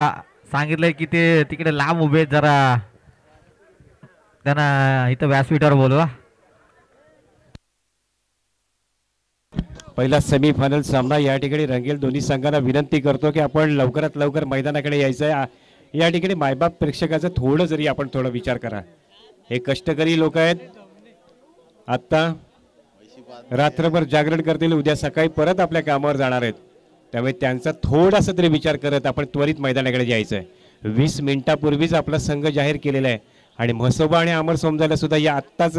सांगितलंय की ते तिकडे लांब उभे आहेत जरा त्यांना इथं व्यासपीठावर बोलवा. पहिला सेमीफायनल सामना या ठिकाणी रंगेल. दोन्ही संघांना विनंती करतो की आपण लवकरात लवकर मैदानाकडे यायचं आहे. या ठिकाणी मायबाप प्रेक्षकाचं थोडं जरी आपण थोडा विचार करा. हे कष्टकरी लोक आहेत. आत्ता रात्रभर जागरण करतील, उद्या सकाळी परत आपल्या कामावर जाणार आहेत. त्यामुळे त्यांचा थोडासा तरी विचार करत आपण त्वरित मैदानाकडे जायचं आहे. 20 मिनिटापूर्वीच आपला संघ जाहीर केलेला आहे आणि म्हसोबा आणि अमर सोमजाला सुद्धा या आत्ताच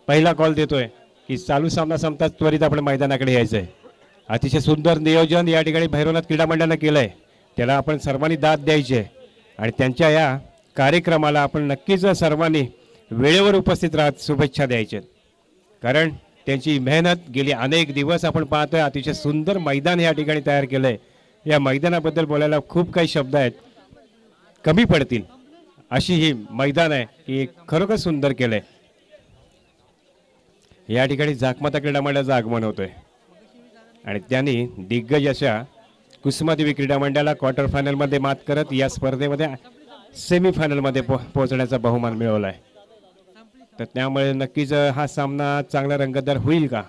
पहिला कॉल देतोय की चालू सामना संपताच त्वरित आपण मैदानाकडे यायचं आहे. अतिशय सुंदर नियोजन या ठिकाणी भैरवनाथ क्रीडा मंडळानं केलं आहे. त्याला आपण सर्वांनी दाद द्यायची आहे आणि त्यांच्या या कार्यक्रमाला आपण नक्कीच सर्वांनी वेळेवर उपस्थित राहत शुभेच्छा द्यायच्या. कारण त्यांची मेहनत गेली अनेक दिवस आपण पाहतोय. अतिशय सुंदर मैदान या ठिकाणी तयार केलं आहे. या मैदानाबद्दल बोलायला खूप काही शब्द आहेत, कमी पडतील अशी ही मैदान आहे की खरोखर सुंदर केलं आहे. या ठिकाणी जाकमाता क्रीडा मंडळाचं आगमन होतोय आणि त्यांनी दिग्गज अशा कुसुमादेवी क्रीडा मंडळाला क्वार्टर फायनलमध्ये मात करत या स्पर्धेमध्ये सेमीफायनलमध्ये पोहोचण्याचा बहुमान मिळवला आहे. तर त्यामुळे नक्कीच हा सामना चांगला रंगतदार होईल का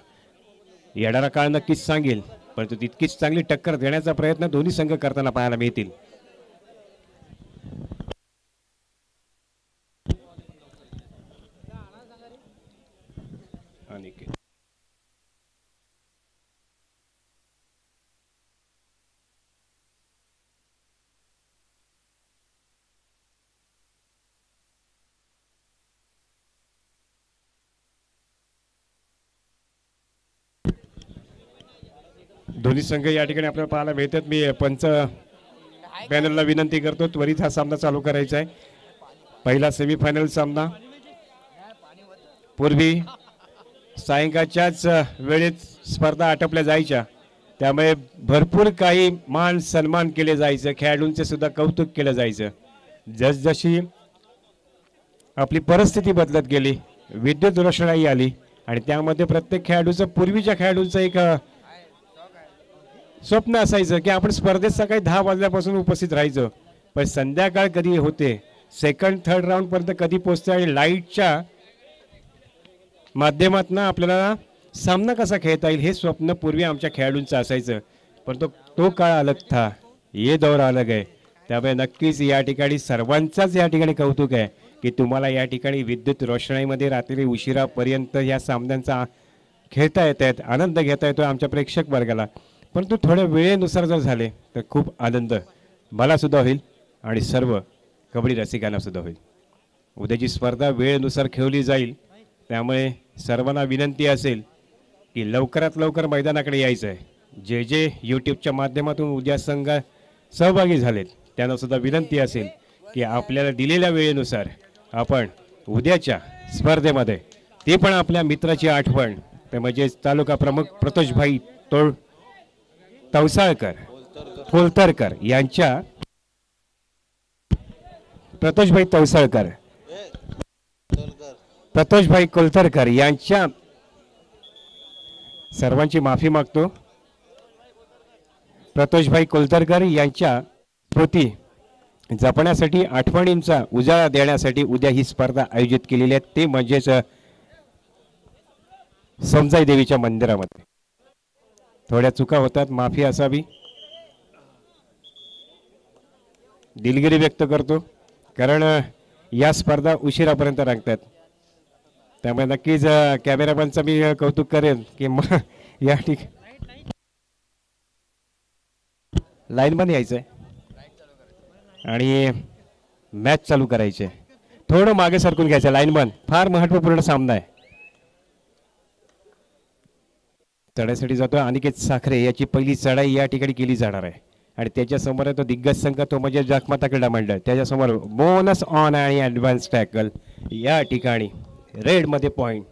येणारा काळ नक्कीच सांगेल. परंतु तितकीच चांगली टक्कर देण्याचा प्रयत्न दोन्ही संघ करताना पाहायला मिळतील. दोन्ही संघ या ठिकाणी आपल्याला पाहायला मिळतात. मी पंच पॅनलला विनंती करतो त्वरित हा सामना चालू करायचा आहे. पहिला सेमीफायनल सामना पूर्वी सायंकाळच्याच वेळेत स्पर्धा आटपल्या जायच्या, त्यामुळे भरपूर काही मान सन्मान केले जायचं, खेळाडूंचे सुद्धा कौतुक केलं जायचं. जसजशी आपली परिस्थिती बदलत गेली, विद्युत रोषणाई आली आणि त्यामध्ये प्रत्येक खेळाडूचं पूर्वीच्या खेळाडूंचं एक स्वप्न असायचं की आपण स्पर्धेत सकाळी 10 वाजल्यापासून उपस्थित राहायचं. पण संध्याकाळ कधी होते, सेकंड थर्ड राऊंड पर्यंत कधी पोहोचते आणि लाईटच्या माध्यमातून आपल्याला सामना कसा खेळता येईल हे स्वप्न पूर्वी आमच्या खेळाडूंचं असायचं. पण तो काळ अलग था, ये दौर अलग आहे. त्यामुळे नक्कीच या ठिकाणी सर्वांचाच या ठिकाणी कौतुक आहे की तुम्हाला या ठिकाणी विद्युत रोषणाईमध्ये रात्री उशिरापर्यंत या सामन्यांचा खेळता येत आहेत, आनंद घेता येतो आमच्या प्रेक्षक वर्गाला. परंतु थोड्या वेळेनुसार जर झाले तर खूप आनंद मला सुद्धा होईल आणि सर्व कबड्डी रसिकांना सुद्धा होईल. उद्याची स्पर्धा वेळेनुसार खेळली जाईल, त्यामुळे सर्वांना विनंती असेल की लवकरात लवकर मैदानाकडे यायचं आहे. जे जे यूट्यूबच्या माध्यमातून उद्या संघ सहभागी झालेत त्यांना सुद्धा विनंती असेल की आपल्याला दिलेल्या वेळेनुसार आपण उद्याच्या स्पर्धेमध्ये ते पण आपल्या मित्राची आठवण ते म्हणजे तालुका प्रमुख प्रतोषभाई तवसाळकर कोलतरकर यांच्या प्रतोषभाई कोलतरकर यांच्या सर्वांची माफी मागतो. प्रतोषभाई कोलतरकर यांच्या स्मृती जपण्यासाठी आठवणींचा उजाळा देण्यासाठी उद्या ही स्पर्धा आयोजित केलेली आहे. ते म्हणजेच समजाई देवीच्या मंदिरामध्ये. थोड्या चुका होतात, माफी असावी, दिलगिरी व्यक्त करतो कारण या स्पर्धा उशिरापर्यंत रंगतात. त्यामुळे नक्कीच कॅमेरामॅनचं मी कौतुक करेन की या ठिकाणी लाईनमध्ये यायचंय आणि मॅच चालू करायचे. थोडं मागे सरकून घ्यायचं लाईनमन, फार महत्वपूर्ण सामना आहे. चढाईसाठी जातो अनिकेत साखरे, याची पहिली चढाई या ठिकाणी केली जाणार आहे आणि त्याच्यासमोर तो दिग्गज संघ तो म्हणजे जाकमाता क्रीडा मंडळ. त्याच्यासमोर बोनस ऑन आणि ॲडव्हान्स टॅकल या ठिकाणी रेडमध्ये पॉईंट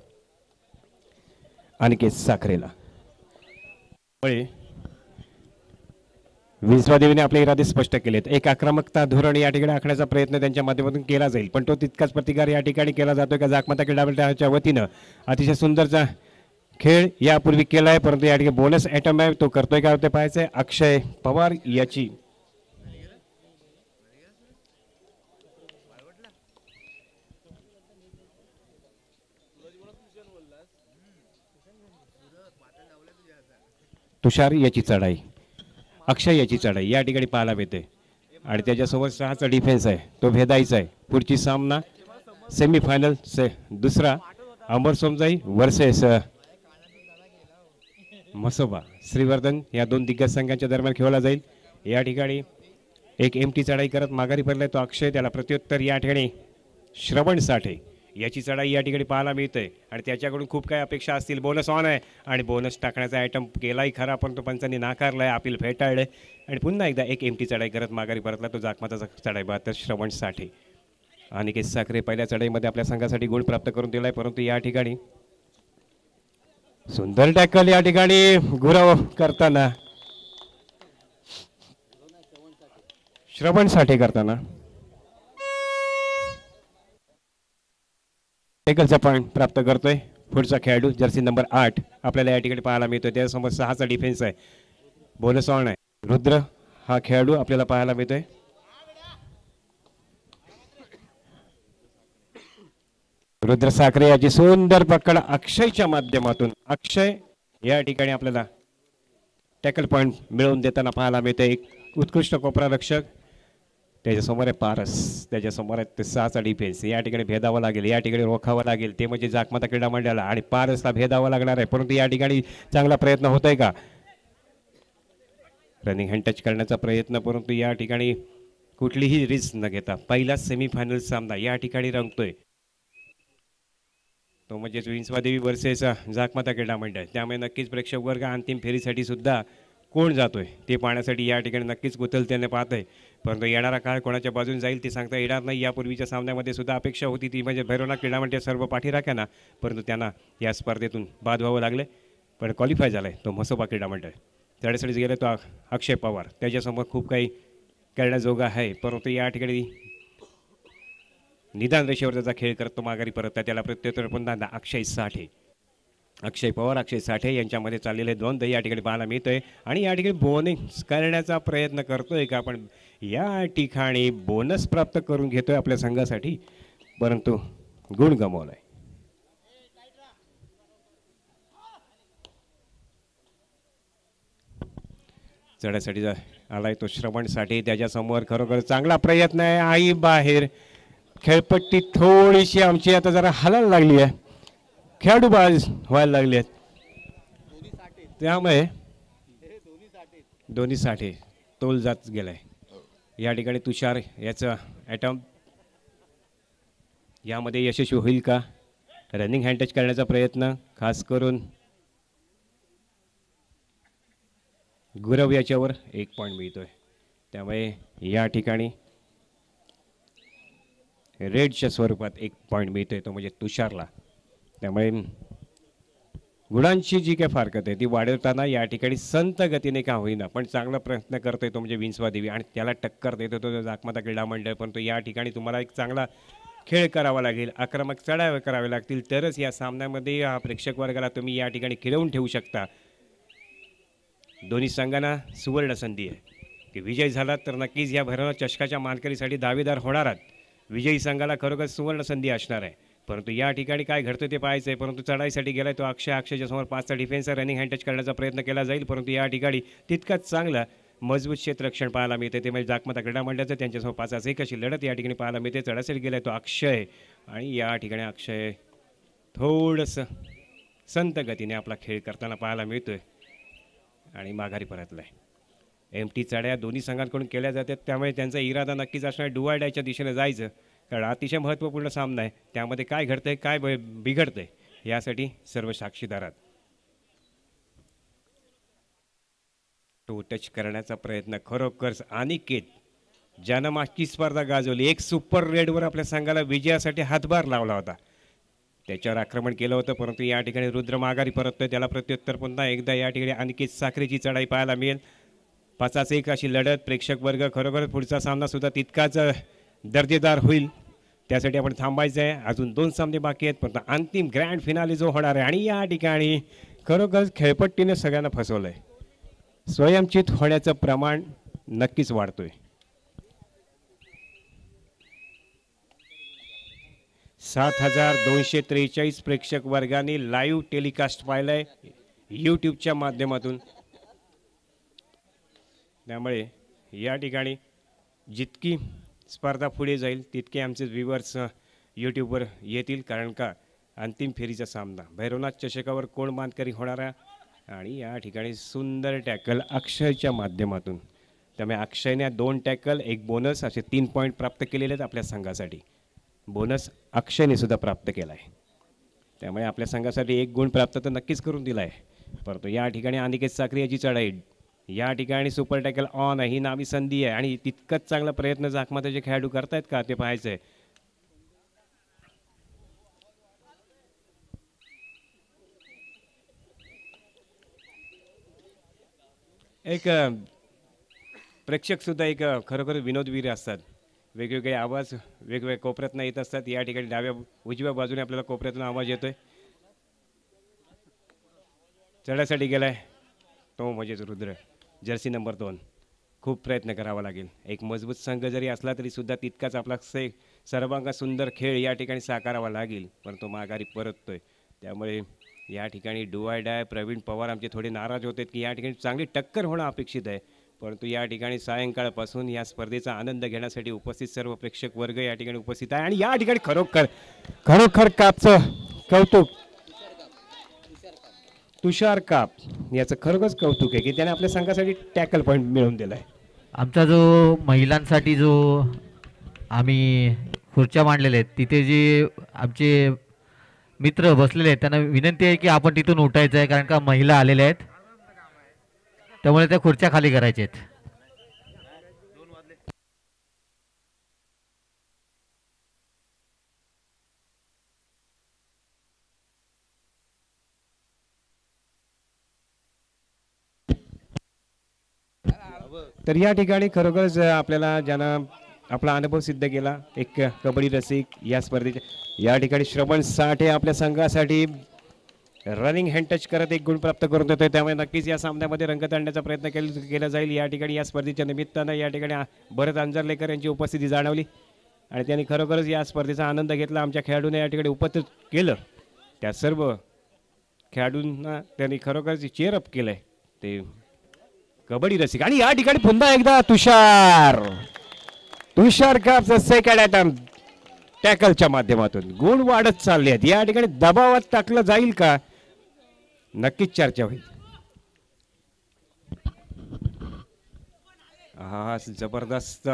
अनिकेत साखरेला. विश्वादेवीने आपले इरादे स्पष्ट केलेत. एक आक्रमकता धोरण या ठिकाणी आखण्याचा प्रयत्न त्यांच्या माध्यमातून केला जाईल, पण तो तितकाच प्रतिकार या ठिकाणी केला जातोय का जाकमाता क्रीडा मंडळाच्या वतीनं. अतिशय सुंदरचा खेळ यापूर्वी केला आहे, परंतु या ठिकाणी बोनस ॲटम आहे तो करतोय का ते पाहायचंय. अक्षय पवार याची तुषार याची चढाई, अक्षय याची चढाई या ठिकाणी पाहायला मिळते आणि त्याच्यासोबत 6चा डिफेन्स आहे, तो भेदायचा आहे. पुढची सामना सेमीफायनल दुसरा अमर सोमजाई वर्सेस मसोबा श्रीवर्धन या दोन दिग्गज संघांच्या दरम्यान खेळला जाईल. या ठिकाणी एक एमटी चढाई करत माघारी पडलाय तो अक्षय, त्याला प्रत्युत्तर या ठिकाणी श्रवण साठे याची चढाई या ठिकाणी पाहायला मिळते आणि त्याच्याकडून खूप काही अपेक्षा असतील. बोनस ऑन आहे आणि बोनस टाकण्याचा आयटम केलाही खरा पण तो पंचांनी नाकारलाय, अपील फेटाळले आणि पुन्हा एकदा एक एमटी चढाई करत माघारी परतला तो जाकमाताचा चढाई बहात्तर श्रवण साठे. अनिकेत साखरे पहिल्या चढाईमध्ये आपल्या संघासाठी गुण प्राप्त करून दिलाय, परंतु या ठिकाणी सुंदर टॅकल या ठिकाणी गुराव करताना श्रवण साठे करताना टॅकलचा पॉईंट प्राप्त करतोय पुढचा खेळाडू जर्सी नंबर 8 आपल्याला या ठिकाणी पाहायला मिळतोय. त्यासमोर 6चा डिफेन्स आहे, बोनस ऑन आहे. रुद्र हा खेळाडू आपल्याला पाहायला मिळतोय. रुद्र साखरे याची सुंदर पकड अक्षयच्या माध्यमातून अक्षय या ठिकाणी आपल्याला टॅकल पॉईंट मिळवून देताना पाहायला मिळते. एक उत्कृष्ट कोपरा रक्षक, त्याच्यासमोर आहे पारस, त्याच्यासमोर आहे ते 6चा डिफेन्स. या ठिकाणी भेदावं लागेल, या ठिकाणी रोखावं लागेल, ते म्हणजे जाकमाता क्रीडा मंडळाला आणि पारसला भेदावं लागणार आहे. परंतु या ठिकाणी चांगला प्रयत्न होत आहे का, रनिंग हँड टच करण्याचा प्रयत्न, परंतु या ठिकाणी कुठलीही रिस्क न घेता पहिला सेमीफायनल सामना या ठिकाणी रंगतोय तो म्हणजेच विंचवादेवी वर्सेस जाकमाता क्रीडा मंडळ. त्यामुळे नक्कीच प्रेक्षक वर्ग अंतिम फेरीसाठी सुद्धा कोण जातोय ते पाहण्यासाठी या ठिकाणी नक्कीच कुतलतेने पाहतोय. परंतु येणारा काळ कोणाच्या बाजून जाईल ते सांगता येणार नाही. यापूर्वीच्या सामन्यामध्ये सुद्धा अपेक्षा होती ती म्हणजे भैरवनाथ क्रीडा मंडळ सर्व पाठीराख्यांना, परंतु त्यांना या स्पर्धेतून बाद व्हावं लागले. पण क्वालिफाय झालाय तो मसोबा क्रीडा मंडळ. त्यासाठी गेले तो अक्षय पवार, त्याच्यासमोर खूप काही करण्याजोगा आहे, परंतु या ठिकाणी निदान रेषेवर त्याचा खेळ करतो माघारी परत त्याला प्रत्युत्तर पुन्हा अक्षय साठे, अक्षय पवार अक्षय साठे यांच्यामध्ये चाललेले द्वंद्व या ठिकाणी पाहायला मिळतोय. आणि या ठिकाणी बोनस करण्याचा प्रयत्न करतोय का आपण, या ठिकाणी बोनस प्राप्त करून घेतोय आपल्या संघासाठी, परंतु गुण गमावलाय. चढ्यासाठी आलाय तो श्रवण साठे, त्याच्यासमोर खरोखर चांगला प्रयत्न आहे. आई बाहेर खेळपट्टी थोडीशी आमची आता जरा हलायला लागली आहे, खेळाडू बाज व्हायला लागले आहेत, त्यामुळे दोन्ही साठे तोल जात गेलाय. या ठिकाणी तुषार याचं ॲटम यामध्ये यशस्वी होईल का, रनिंग हँड टच करण्याचा प्रयत्न खास करून गुरव याच्यावर 1 पॉईंट मिळतोय. त्यामुळे या ठिकाणी रेडच्या स्वरूपात 1 पॉईंट मिळतोय तो म्हणजे तुषारला. त्यामुळे गुणांची जी काही फारकत आहे ती वाढवताना या ठिकाणी संत गतीने का होईना पण चांगला प्रयत्न करतोय तो म्हणजे विंचवादेवी आणि त्याला टक्कर देतो तो जाकमाता क्रीडा मंडळ. परंतु या ठिकाणी तुम्हाला एक चांगला खेळ करावा लागेल, आक्रमक चढावे करावे लागतील, तरच या सामन्यामध्ये या प्रेक्षक वर्गाला तुम्ही या ठिकाणी खिळवून ठेवू शकता. दोन्ही संघांना सुवर्ण संधी आहे की विजय झाला तर नक्कीच या भैरवनाथ चषकाच्या मानकरीसाठी दावेदार होणार आहात. विजयी संघाला खरोखर सुवर्ण संधी असणार आहे. परंतु या ठिकाणी काय घडतं ते पाहायचं आहे. परंतु चढाईसाठी गेलाय तो अक्षयच्या समोर 5चा डिफेन्स रनिंग हँड टच करण्याचा प्रयत्न केला जाईल, परंतु या ठिकाणी तितकंच चांगलं मजबूत क्षेत्ररक्षण पाहायला मिळते ते म्हणजे जाकमाता क्रीडा मंडळाचं. त्यांच्यासमोर 5चा 1 अशी लढत या ठिकाणी पाहायला मिळते. चढाईसाठी गेलाय तो अक्षय आणि या ठिकाणी अक्षय थोडंसं संत गतीने आपला खेळ करताना पाहायला मिळतोय आणि माघारी परतलाय. एमटी चढ्या दोन्ही संघांकडून केल्या जातात, त्यामुळे त्यांचा इरादा नक्कीच असणार डू डायच्या दिशेने जायचं, कारण अतिशय महत्त्वपूर्ण सामना आहे. त्यामध्ये काय घडतंय काय बिघडतंय यासाठी सर्व साक्षीदारात. टू टच करण्याचा प्रयत्न खरोखर अनिकेत ज्यानं मागची स्पर्धा गाजवली, एक सुपर रेडवर आपल्या संघाला विजयासाठी हातभार लावला होता, त्याच्यावर आक्रमण केलं होतं. परंतु या ठिकाणी रुद्र माघारी परततोय, त्याला प्रत्युत्तर पुन्हा एकदा या ठिकाणी अनिकेत साखरेची चढाई पाहायला मिळेल. 5चा 1 अशी लढत. प्रेक्षक वर्ग खरोखर पुढचा सामना सुद्धा तितकाच दर्जेदार होईल, त्यासाठी आपण थांबायचं आहे. अजून 2 सामने बाकी आहेत, पण अंतिम ग्रँड फिनाले जो होणार आहे आणि या ठिकाणी खरोखर खेळपट्टीने सगळ्यांना फसवलं आहे. स्वयंचित होण्याचं प्रमाण नक्कीच वाढतोय. 7,243 प्रेक्षक वर्गाने लाईव्ह टेलिकास्ट पाहिलंय यूट्यूबच्या माध्यमातून. त्यामुळे या ठिकाणी जितकी स्पर्धा पुढे जाईल तितके आमचे व्ह्युअर्स यूट्यूबवर येतील, कारण का अंतिम फेरीचा सामना भैरवनाथ चषकावर कोण मानकरी होणार आहे. आणि या ठिकाणी सुंदर टॅकल अक्षयच्या माध्यमातून, त्यामुळे अक्षयने 2 टॅकल 1 बोनस असे 3 पॉईंट प्राप्त केलेले आहेत आपल्या संघासाठी. बोनस अक्षयने सुद्धा प्राप्त केला आहे, त्यामुळे आपल्या संघासाठी 1 गुण प्राप्त तर नक्कीच करून दिला आहे. परंतु या ठिकाणी अनिकेत साखरे याची चढाई, या ठिकाणी सुपर टॅकल ऑन आहे, ही नावी संधी आहे आणि तितकंच चांगला प्रयत्न जाखमाताचे खेळाडू करतायत का ते पाहायचं आहे. एक प्रेक्षक सुद्धा एक खरोखर विनोदवीर असतात. वेगवेगळे आवाज वेगवेगळ्या कोपऱ्यातनं येत असतात. या ठिकाणी डाव्या उजव्या बाजूने आपल्याला कोपऱ्यातून आवाज येतोय. चढायसाठी गेलाय तो म्हणजेच रुद्र, जर्सी नंबर 2. खूप प्रयत्न करावा लागेल. एक मजबूत संघ जरी असला तरी सुद्धा तितकाच आपला सर्वांगा सुंदर खेळ या ठिकाणी साकारावा लागेल, पण तो माघारी परततोय. त्यामुळे या ठिकाणी do I die Pravin Pawar आमचे थोडे नाराज होते की या ठिकाणी चांगली टक्कर होणं अपेक्षित आहे, परंतु या ठिकाणी सायंकाळपासून या स्पर्धेचा आनंद घेण्यासाठी उपस्थित सर्व प्रेक्षक वर्ग या ठिकाणी उपस्थित आहे. आणि या ठिकाणी खरोखर कापचं कौतुक, तुषार काप याचं खरोखरच कौतुक आहे की त्याने आपल्या संघासाठी टॅकल पॉईंट मिळवून दिलाय. आमचा जो महिलांसाठी जो आम्ही खुर्च्या मांडलेल्या आहेत तिथे जे आमचे मित्र बसलेले आहेत त्यांना विनंती आहे की आपण तिथून उठायचं आहे, कारण का महिला आलेल्या आहेत, त्यामुळे त्या खुर्च्या खाली करायच्या आहेत. तर या ठिकाणी खरोखरच आपल्याला ज्यांना आपला अनुभव सिद्ध केला, एक कबड्डी रसिक या स्पर्धेच्या या ठिकाणी श्रवण साठे आपल्या संघासाठी रनिंग हँड टच करत 1 गुण प्राप्त करून देतोय. त्यामुळे नक्कीच या सामन्यामध्ये रंगत आणण्याचा प्रयत्न केला जाईल. या ठिकाणी या स्पर्धेच्या निमित्तानं या ठिकाणी भरत अंजरलेकर यांची उपस्थिती जाणवली आणि त्यांनी खरोखरच या स्पर्धेचा आनंद घेतला. आमच्या खेळाडूंना या ठिकाणी उपस्थित केलं, त्या सर्व खेळाडूंना त्यांनी खरोखरच चेअरअप केलंय ते कबड्डी रसिक. आणि या ठिकाणी पुन्हा एकदा तुषार कापचा सेकंड अटेम्प्ट टॅकलच्या माध्यमातून गुण वाढत चालले आहेत. या ठिकाणी दबावात टाकलं जाईल का, नक्कीच चर्चा होईल. हा जबरदस्त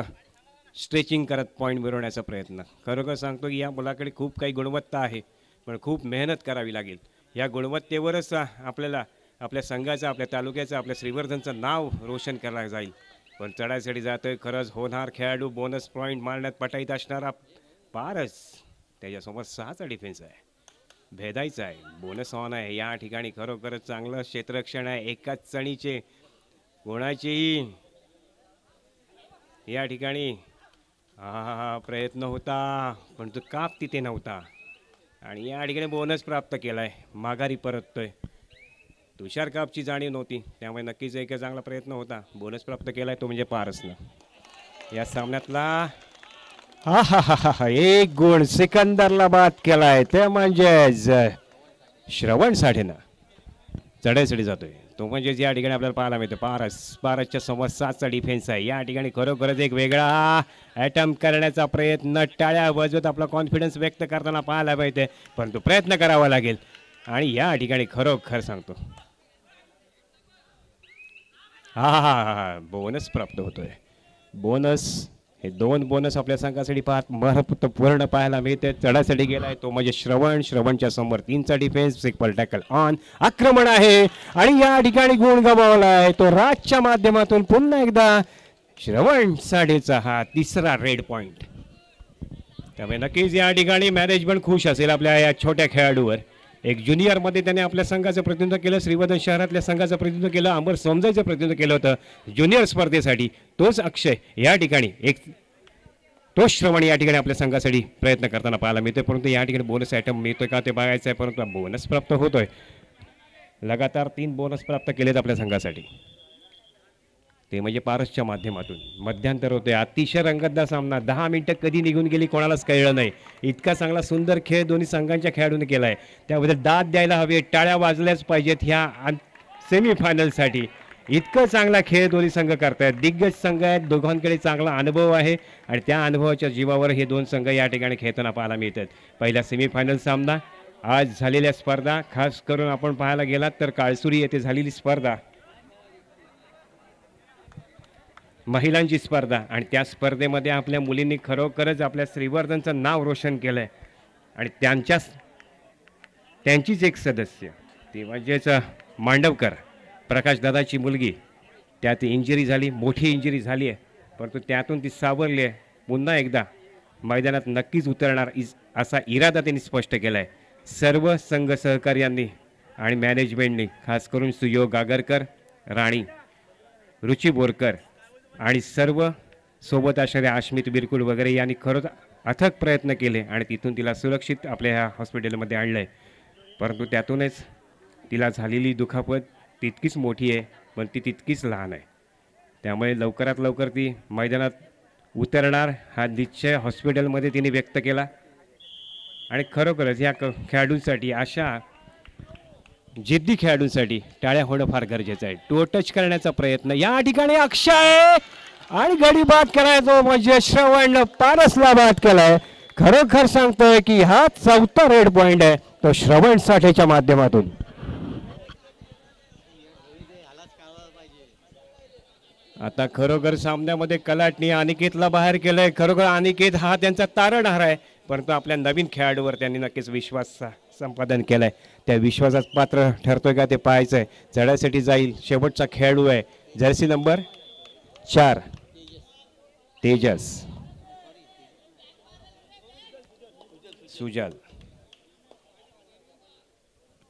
स्ट्रेचिंग करत पॉईंट मिळवण्याचा प्रयत्न. खरोखर सांगतो की या मुलाकडे खूप काही गुणवत्ता आहे, पण खूप मेहनत करावी लागेल. या गुणवत्तेवरच आपल्याला आपल्या संघाचं, आपल्या तालुक्याचं, आपल्या श्रीवर्धनचं नाव रोशन करायला जाईल. पण चढायसाठी जातोय खरंच होणार खेळाडू. बोनस पॉईंट मारण्यात पटाईत असणारा पारस, त्याच्यासमोर 6चा डिफेन्स आहे, भेदायचा आहे. बोनस ऑन आहे. या ठिकाणी खरोखरच चांगलं क्षेत्ररक्षण आहे. एकाच चणीचे कोणाचेही या ठिकाणी प्रयत्न होता, पण तो काप तिथे नव्हता आणि या ठिकाणी बोनस प्राप्त केलाय. माघारी परततोय. तुषार कापची जाणीव नव्हती, त्यामुळे नक्कीच एक चांगला प्रयत्न होता. बोनस प्राप्त केलाय तो म्हणजे पारसनं या सामन्यातला. 1 गुण सिकंदरला बाद केलाय, ते म्हणजेच श्रवण साठेनं चढाईसाठी जातोय तो म्हणजेच या ठिकाणी आपल्याला पाहायला मिळतं पारसच्या समोर 7चा डिफेन्स आहे. या ठिकाणी खरोखरच एक वेगळा अटेम्प्ट करण्याचा प्रयत्न, टाळ्या वाजवत आपला कॉन्फिडन्स व्यक्त करताना पाहायला मिळते, परंतु प्रयत्न करावा लागेल. आणि या ठिकाणी खरोखर सांगतो बोनस प्राप्त होतोय. बोनस हे 2 बोनस आपल्या संघासाठी महत्त्वपूर्ण पाहायला मिळते. चढासाठी गेलाय तो म्हणजे श्रवणच्या समोर 3चा डिफेन्स, सिक्वल टॅकल ऑन, आक्रमण आहे आणि या ठिकाणी गुण गमावलाय तो राजच्या माध्यमातून. पुन्हा एकदा श्रवण साठेचा हा 3रा रेड पॉइंट. त्यामुळे नक्कीच या ठिकाणी मॅनेजमेंट खुश असेल आपल्या या छोट्या खेळाडूवर. एक ज्युनियरमध्ये त्याने आपल्या संघाचं प्रतिनिधित्व केलं, श्रीवर्धन शहरातल्या संघाचं प्रतिनिधित्व केलं, अमर समजायचं प्रतिनिधित्व केलं होतं ज्युनियर स्पर्धेसाठी. तोच अक्षय या ठिकाणी तो श्रवण या ठिकाणी आपल्या संघासाठी प्रयत्न करताना पाहायला मिळतोय, परंतु या ठिकाणी बोनस आयटम मिळतोय का ते बघायचं आहे. परंतु बोनस प्राप्त होतोय. लगातार 3 बोनस प्राप्त केलेत आपल्या संघासाठी, ते म्हणजे पारसच्या माध्यमातून. मध्यांतर होते. अतिशय रंगतदार सामना. 10 मिनिटं कधी निघून गेली कोणालाच कळलं नाही. इतका चांगला सुंदर खेळ दोन्ही संघांच्या खेळाडूंनी केलाय, त्याबद्दल दाद द्यायला हवे, टाळ्या वाजल्याच पाहिजेत ह्या सेमीफायनलसाठी. इतकं चांगला खेळ दोन्ही संघ करतायत. दिग्गज संघ आहेत, दोघांकडे चांगला अनुभव आहे आणि त्या अनुभवाच्या जीवावर हे दोन संघ या ठिकाणी खेळताना पाहायला मिळतात. पहिला सेमीफायनल सामना आज झालेल्या स्पर्धा, खास करून आपण पाहायला गेलात तर काळसुरी येथे झालेली स्पर्धा, महिलांची स्पर्धा, आणि त्या स्पर्धेमध्ये आपल्या मुलींनी खरोखरच आपल्या श्रीवर्धनचं नाव रोशन केलं आहे. आणि त्यांचीच एक सदस्य ती म्हणजेच मांडवकर, प्रकाशदादाची मुलगी, त्यात इंजुरी झाली, मोठी इंजुरी झाली आहे, परंतु त्यातून ती सावरली आहे. पुन्हा एकदा मैदानात नक्कीच उतरणार असा इरादा त्यांनी स्पष्ट केला आहे. सर्व संघ सहकार्यांनी आणि मॅनेजमेंटनी, खास करून सुयोग आगरकर, राणी, रुची बोरकर आणि सर्व सोबत असणारे आश्मित बिरकुल वगैरे यांनी खरंच अथक प्रयत्न केले आणि तिथून तिला सुरक्षित आपल्या ह्या हॉस्पिटलमध्ये आणलं आहे. परंतु त्यातूनच तिला झालेली दुखापत तितकीच मोठी आहे, पण ती तितकीच लहान आहे. त्यामुळे लवकरात लवकर ती मैदानात उतरणार हा निश्चय हॉस्पिटलमध्ये तिने व्यक्त केला. आणि खरोखरच या खेळाडूंसाठी, अशा जिद्दी खेळाडूंसाठी टाळ्या होणं फार गरजेचं आहे. टू टच करण्याचा प्रयत्न या ठिकाणी अक्षय आणि गडी बाद करायचो म्हणजे श्रवण पारसला बाद केलाय. खरोखर सांगतोय की हा चौथा रेड पॉइंट आहे तो श्रवण साठेच्या माध्यमातून. आता खरोखर सामन्यामध्ये कलाटणी अनिकेतला बाहेर केलंय. खरोखर अनिकेत हा त्यांचा तारणहार आहे, परंतु आपल्या नवीन खेळाडूवर त्यांनी नक्कीच विश्वास संपादन केलाय. त्या विश्वासात पात्र ठरतोय का ते पाहायचंय. चढायसाठी जाईल शेवटचा खेळाडू आहे जर्सी नंबर 4 तेजस.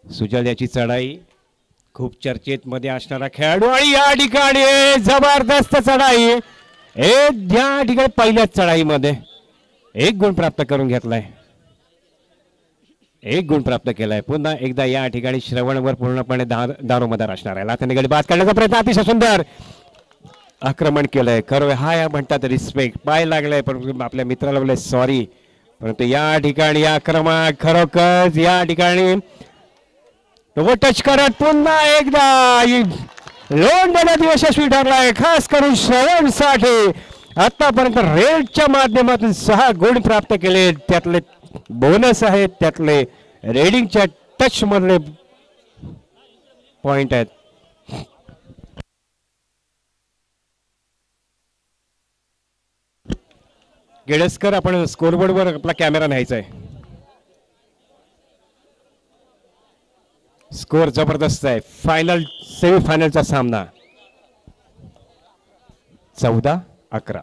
सुजल याची चढाई खूप चर्चेत मध्ये असणारा खेळाडू आणि या ठिकाणी जबरदस्त चढाई. या ठिकाणी पहिल्याच चढाईमध्ये 1 गुण प्राप्त करून घेतलाय, 1 गुण प्राप्त केलाय. पुन्हा एकदा या ठिकाणी श्रवणवर पूर्णपणे दारोमदार असणार आहे. लाथाने गडी बाद करण्याचा प्रयत्न, अतिशय सुंदर आक्रमण केलंय. खरं हा या म्हणतात रिस्पेक्ट, पाय लागलाय, पण आपल्या मित्राला बोलले सॉरी. परंतु या ठिकाणी आक्रमण खरोखर या ठिकाणी टच करत पुन्हा एकदा लोन देण्यात यशस्वी ठरलाय. खास करून श्रवणसाठी आतापर्यंत रेडच्या माध्यमातून 6 गुण प्राप्त केले. त्यातले बोनस आहेत, त्यातले रेडिंगच्या टच मधले पॉइंट आहेत. गेडसकर, आपण स्कोरबोर्डवर आपला कॅमेरा न्यायचा आहे. स्कोर जबरदस्त आहे. फायनल सेमीफायनलचा सामना 14-11.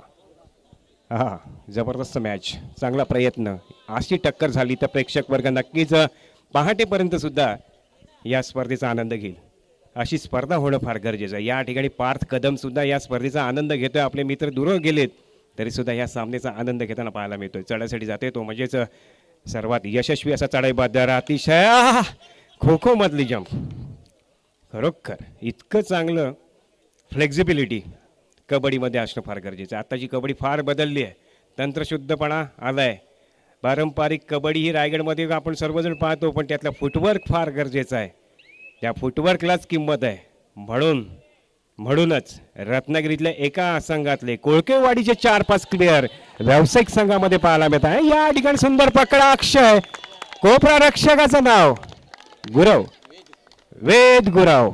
हा जबरदस्त मॅच, चांगला प्रयत्न. अशी टक्कर झाली तर प्रेक्षक वर्ग नक्कीच पहाटेपर्यंत सुद्धा या स्पर्धेचा आनंद घेईल. अशी स्पर्धा होणं फार गरजेचं आहे. या ठिकाणी पार्थ कदम सुद्धा या स्पर्धेचा आनंद घेतोय. आपले मित्र दूर गेलेत तरी सुद्धा या सामन्याचा आनंद घेताना पाहायला मिळतोय. चढाईसाठी जाते तो म्हणजेच सर्वात यशस्वी असा चढाई बहादर. अतिशय खो खो मधली जंप, खरोखर इतकं चांगलं फ्लेक्झिबिलिटी कबड्डीमध्ये असणं फार गरजेचं आहे. आत्ताची कबड्डी फार बदलली आहे, तंत्रशुद्धपणा आलाय. पारंपरिक कबड्डी ही रायगडमध्ये आपण सर्वजण पाहतो, पण त्यातला फुटवर्क फार गरजेचं आहे. त्या फुटवर्कलाच किंमत आहे. म्हणूनच रत्नागिरीतल्या एका संघातले कोळकेवाडीचे 4-5 प्लेयर व्यावसायिक संघामध्ये पाहायला मिळत आहे. या ठिकाणी सुंदर पकडा अक्षय. कोपरा रक्षकाचं नाव गुरव, वेद गुरव.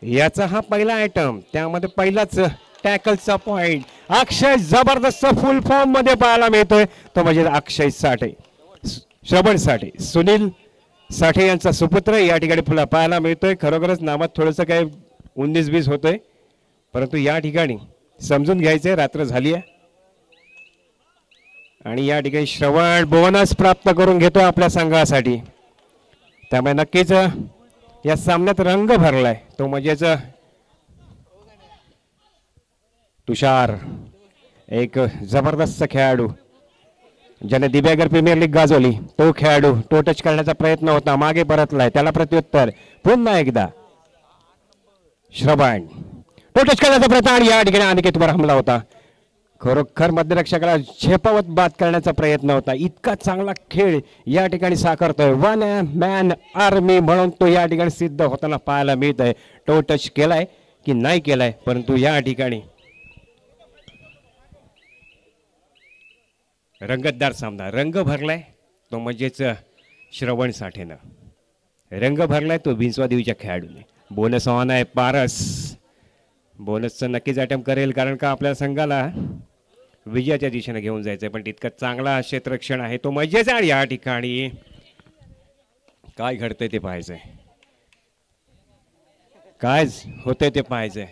याचा हा पहिला आयटम, त्यामध्ये पहिलाच टॅकलचा पॉइंट. अक्षय जबरदस्त फुल फॉर्म मध्ये पाहायला मिळतोय तो म्हणजे अक्षय साठे, श्रवण साठे, सुनील साठे यांचा सुपुत्र या ठिकाणी फुला पाहायला मिळतोय. खरोखरच नावात थोडंसं काय 19-20 होतोय, परंतु या ठिकाणी समजून घ्यायचंय, रात्र झाली आहे. आणि या ठिकाणी श्रवण बोनस प्राप्त करून घेतो आपल्या संघासाठी. त्यामुळे नक्कीच या सामन्यात रंग भरलाय तो म्हणजेच तुषार, एक जबरदस्त खेळाडू ज्याने दिव्यागर प्रीमियर लीग गाजवली. तो खेळाडू तो टच करण्याचा प्रयत्न होता, मागे परतलाय, त्याला प्रत्युत्तर. पुन्हा एकदा श्रवण तो टच करण्याचा प्रयत्न आणि या ठिकाणी अनिकेतवर हमला होता. खरोखर मध्यरक्षकाला झेपावत बाद करण्याचा प्रयत्न होता. इतका चांगला खेळ या ठिकाणी साकारतोय. 1 मॅन आर्मी म्हणून तो या ठिकाणी सिद्ध होताना पाहायला मिळत आहे. तो टच केलाय की नाही केलाय, परंतु या ठिकाणी रंगतदार सामना. रंग भरलाय तो म्हणजेच श्रवण साठेनं, रंग भरलाय तो बिंचवा देवीच्या खेळाडूने. बोनस ऑन आहे. पारस बोनसचं नक्कीच अटेम्प्ट करेल, कारण का आपल्या संघाला विजयाच्या दिशेने घेऊन जायचंय. पण तितकं चांगला क्षेत्ररक्षण आहे तो म्हणजेच. आणि या ठिकाणी काय घडतंय ते पाहायचंय, काय होतंय ते पाहायचंय.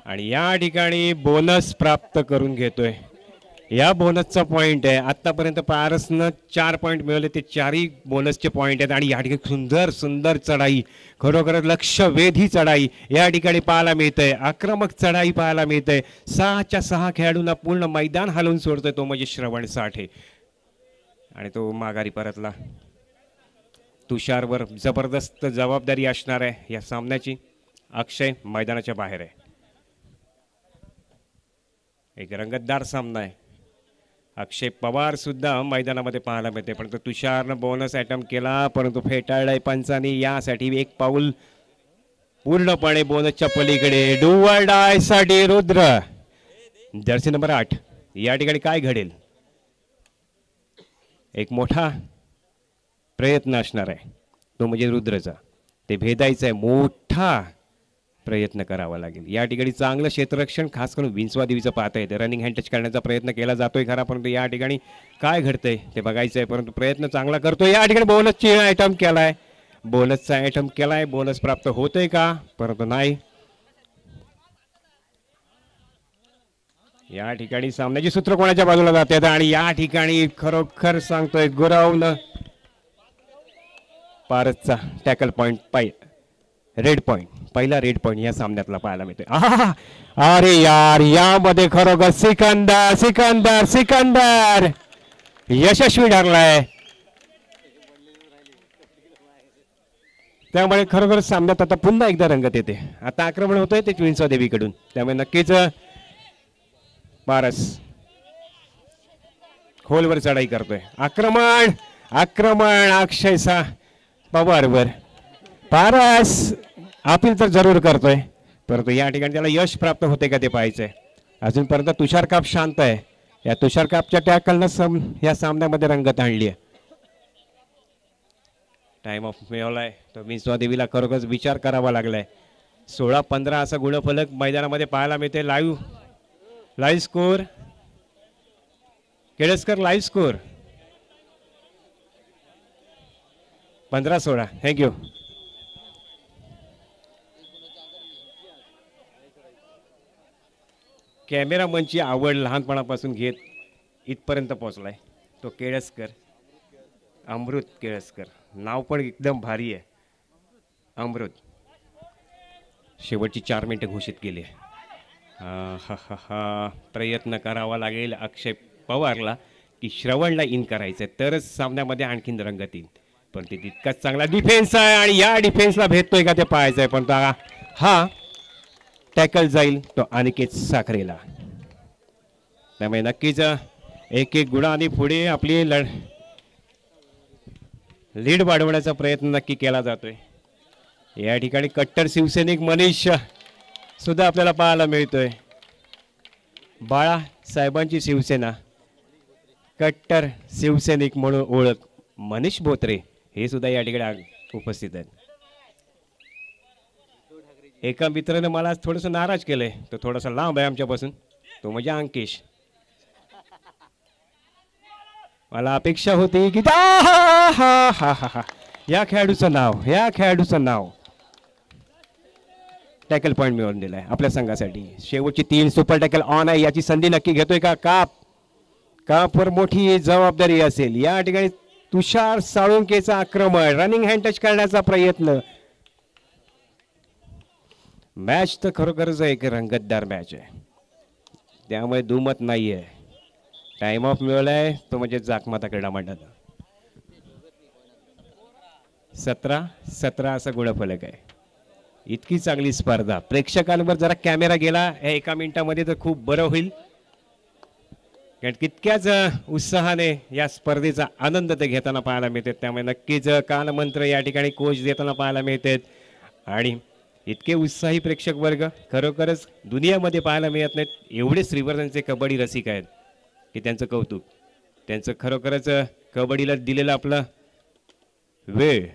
आणि या ठिकाणी बोनस प्राप्त करून घेतोय. या बोनसचा पॉइंट आहे. आतापर्यंत पारसनं 4 पॉइंट मिळवले, ते 4ही बोनसचे पॉइंट आहेत. आणि या ठिकाणी सुंदर सुंदर चढाई, खरोखरच लक्षवेधी चढाई या ठिकाणी पाहायला मिळतंय. आक्रमक चढाई पाहायला मिळतंय. 6च्या 6 खेळाडूंना पूर्ण मैदान हलवून सोडतोय तो म्हणजे श्रवण साठे. आणि तो माघारी परतला. तुषारवर जबरदस्त जबाबदारी असणार आहे या सामन्याची. अक्षय मैदानाच्या बाहेर आहे. एक रंगतदार सामना आहे. अक्षय पवार सुद्धा मैदानामध्ये पाहायला मिळते, परंतु तुषारनं बोनस अटेम्प्ट केला परंतु फेटाळलाय पंचांनी. यासाठी एक पाऊल पूर्णपणे बोनसच्या पलीकडे. डू ऑर डाय साठी रुद्र, जर्सी नंबर 8. या ठिकाणी काय घडेल, एक मोठा प्रयत्न असणार आहे तो म्हणजे रुद्रचा. ते भेदायचं आहे, मोठा प्रयत्न करावा लागेल. या ठिकाणी चांगलं क्षेत्ररक्षण खास करून विंचवा देवीचं पाहता येते. रनिंग हँड टच करण्याचा प्रयत्न केला जातोय खरा, परंतु या ठिकाणी काय घडतंय ते बघायचं आहे. परंतु प्रयत्न चांगला करतोय. या ठिकाणी बोनसची आयटम केलाय, बोनसचा आयटम केलाय. बोनस प्राप्त होतोय का, परंतु नाही. या ठिकाणी सामन्याची सूत्र कोणाच्या बाजूला जातात. आणि या ठिकाणी खरोखर सांगतोय गुरावनं पारसचा टॅकल पॉइंट रेड पॉइंट, पहिला रेड पॉइंट या सामन्यातला पाहायला मिळतोय. अरे यार, यामध्ये खरोखर सिकंदर सिकंदर सिकंदर यशस्वी ठरलाय. त्यामुळे खरोखर सामन्यात आता पुन्हा एकदा रंगत येते. आता आक्रमण होतंय ते विंचवा देवीकडून, त्यामुळे नक्कीच पारस खोलवर चढाई करतोय. आक्रमण आक्रमण अक्षयचा पवारवर. पारस अपील तर जरूर करतोय, परंतु या ठिकाणी त्याला यश प्राप्त होते का ते पाहायचंय. अजूनपर्यंत तुषार काप शांत आहे. या तुषार कापच्या टॅकलनं या सामन्यामध्ये रंगत आणली आहे. टाइम ऑफ मिळवलाय तो विंचवा देवीला खरोखरच विचार करावा लागलाय. 16-15 असा गुणफलक मैदानामध्ये पाहायला मिळते. Live score Kelaskar, live score 15-16. Thank you. कॅमेरामनची आवड लहानपणापासून घेत इथपर्यंत पोहोचलाय तो केळसकर, अमृत केळसकर. नाव पण एकदम भारी आहे, अमृत. शेवटची 4 मिनिटं घोषित केली आहे. प्रयत्न करावा लागेल अक्षय पवारला की श्रवणला इन करायचं तरच सामन्यामध्ये आणखीन रंगत येईल. पण ते तितकाच चांगला डिफेन्स आहे आणि या डिफेन्सला भेटतोय का ते पाहायचं आहे. पण हा टॅकल जाईल तो अनिकेत साखरेला. त्यामुळे नक्कीच एक गुणांनी पुढे आपली लीड वाढवण्याचा प्रयत्न नक्की केला जातोय. या ठिकाणी कट्टर शिवसैनिक मनीष सुद्धा आपल्याला पाहायला मिळतोय. बाळासाहेबांची शिवसेना, कट्टर शिवसैनिक म्हणून ओळख मनीष बोत्रे हे सुद्धा या ठिकाणी उपस्थित आहेत. एका मित्राने मला थोडंसं नाराज केलंय, तो थोडासा लांब आहे आमच्यापासून, तो म्हणजे अंकेश. मला अपेक्षा होती की या खेळाडूचं नाव टॅकल पॉइंट मिळवून दिलाय आपल्या संघासाठी. शेवटची 3 सुपर टॅकल ऑन आहे, याची संधी नक्की घेतोय का. कापवर मोठी जबाबदारी असेल. या ठिकाणी तुषार साळुंकेचा आक्रमण, रनिंग हँड टच करण्याचा प्रयत्न. मॅच तर खरोखरच एक रंगतदार मॅच आहे, त्यामुळे दुमत नाहीये. टाइम ऑफ मिळवलाय तो म्हणजे जाकमाता क्रीडा मंडळ. 17-17 असा गुणफलक आहे. इतकी चांगली स्पर्धा. प्रेक्षकांवर जरा कॅमेरा गेला एका मिनिटामध्ये तर खूप बरं होईल, कारण तितक्याच उत्साहाने या स्पर्धेचा आनंद ते घेताना पाहायला मिळते. त्यामुळे नक्कीच कानमंत्र या ठिकाणी कोच देताना पाहायला मिळतात. आणि इतके उत्साही प्रेक्षक वर्ग खरोखरच दुनियामध्ये पाहायला मिळत नाहीत. एवढे श्रीवर्धनचे कबड्डी रसिक आहेत की त्यांचं कौतुक. त्यांचं खरोखरच कबड्डीला दिलेला आपला वेळ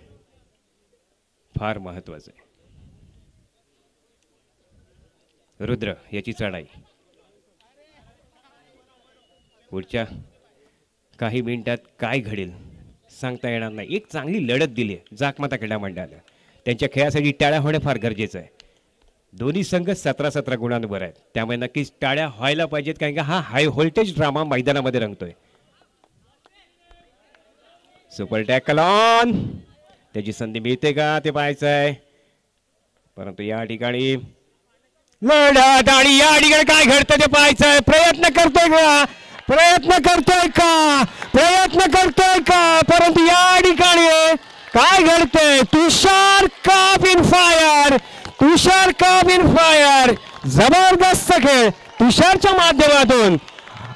फार महत्वाचा आहे. रुद्र याची चढाई पुढच्या काही मिनिटात काय घडेल सांगता येणार नाही. एक चांगली लढत दिली जाकमाता क्रीडा मंडळानं. त्यांच्या खेळासाठी टाळ्या होणे फार गरजेचं आहे. दोन्ही संघ 17-17 गुणांवर आहेत, त्यामुळे नक्कीच टाळ्या व्हायला पाहिजेत, कारण का हा हाय व्होल्टेज ड्रामा मैदानामध्ये रंगतोय. सुपर टॅकल ऑन, त्याची संधी मिळते का ते पाहायचं आहे. परंतु या ठिकाणी लढत आणि या ठिकाणी काय घडतं ते पाहायचं आहे. प्रयत्न करतोय का, प्रयत्न करतोय का, प्रयत्न करतोय का, परंतु या ठिकाणी काय घडतंय. तुषार काप इन फायर, तुषार काप इन फायर. जबरदस्त खेळ तुषारच्या माध्यमातून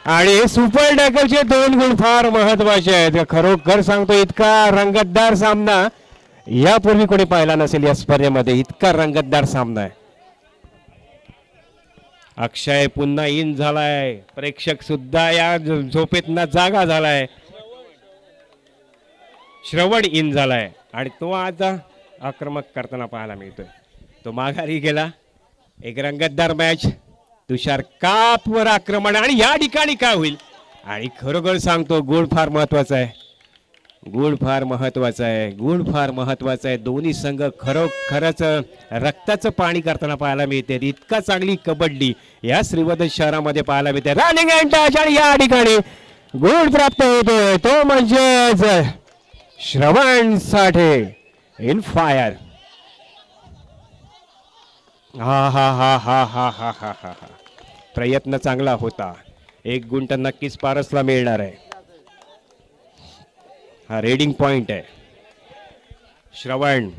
आणि सुपर टॅकलचे 2 गुण फार महत्वाचे आहेत. खरोखर सांगतो इतका रंगतदार सामना यापूर्वी कोणी पाहिला नसेल या स्पर्धेमध्ये. इतका रंगतदार सामना आहे. अक्षय पुन्हा इन झालाय, प्रेक्षक सुद्धा या झोपेतना जागा झालाय. श्रवण इन झालाय आणि तो आता आक्रमक करताना पाहायला मिळतोय. तो माघारी गेला. एक रंगतदार मॅच. तुषार कापवर आक्रमण आणि या ठिकाणी काय होईल. आणि खरोखर सांगतो गुण फार महत्वाचा आहे, गुण फार महत्वाचा आहे, गुण फार महत्वाचा आहे. दोन्ही संघ खरोखरच रक्ताचं पाणी करताना पाहायला मिळते. इतका चांगली कबड्डी या श्रीवर्धन शहरामध्ये पाहायला मिळते. रनिंग अँड टच आणि या ठिकाणी गुण प्राप्त होतोय तो म्हणजेच श्रवण साठे इन फायर. हा हा हा हा हा हा हा हा हा. प्रयत्न चांगला होता. 1 गुण तर नक्कीच पारसला मिळणार आहे. हा रेडिंग पॉइंट आहे. श्रवण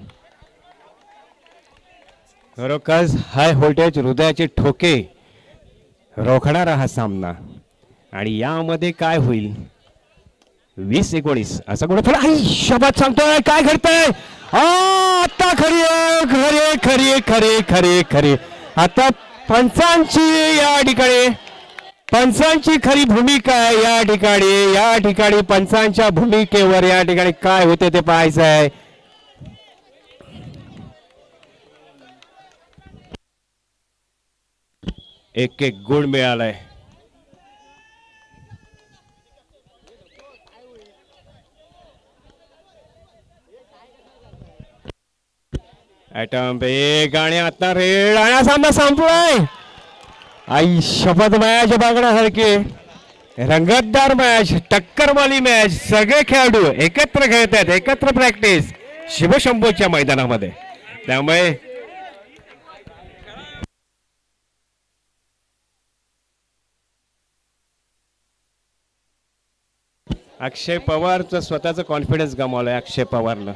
खरोखर हाय व्होल्टेज हृदयाचे ठोके रोखणारा हा सामना. आणि यामध्ये काय होईल. 20-19 असा गुण थोडा शब्द सांगतोय. काय घडतंय आता. खरी खरे खरे खरे खरे खरे आता पंचांची या ठिकाणी पंचांची खरी भूमिका आहे या ठिकाणी. या ठिकाणी पंचांच्या भूमिकेवर या ठिकाणी काय होते ते पाहायचं आहे. एक गुण मिळालाय. ॲटम बेग आणि आता रेड आणि सामना संपलाय. आई शपथ मॅच बघण्यासारखी रंगतदार मॅच, टक्करवाली मॅच. सगळे खेळाडू एकत्र खेळत आहेत, एकत्र प्रॅक्टिस शिवशंभूच्या मैदानामध्ये. त्यामुळे अक्षय पवारचं स्वतःचं कॉन्फिडन्स गमावलंय अक्षय पवारनं.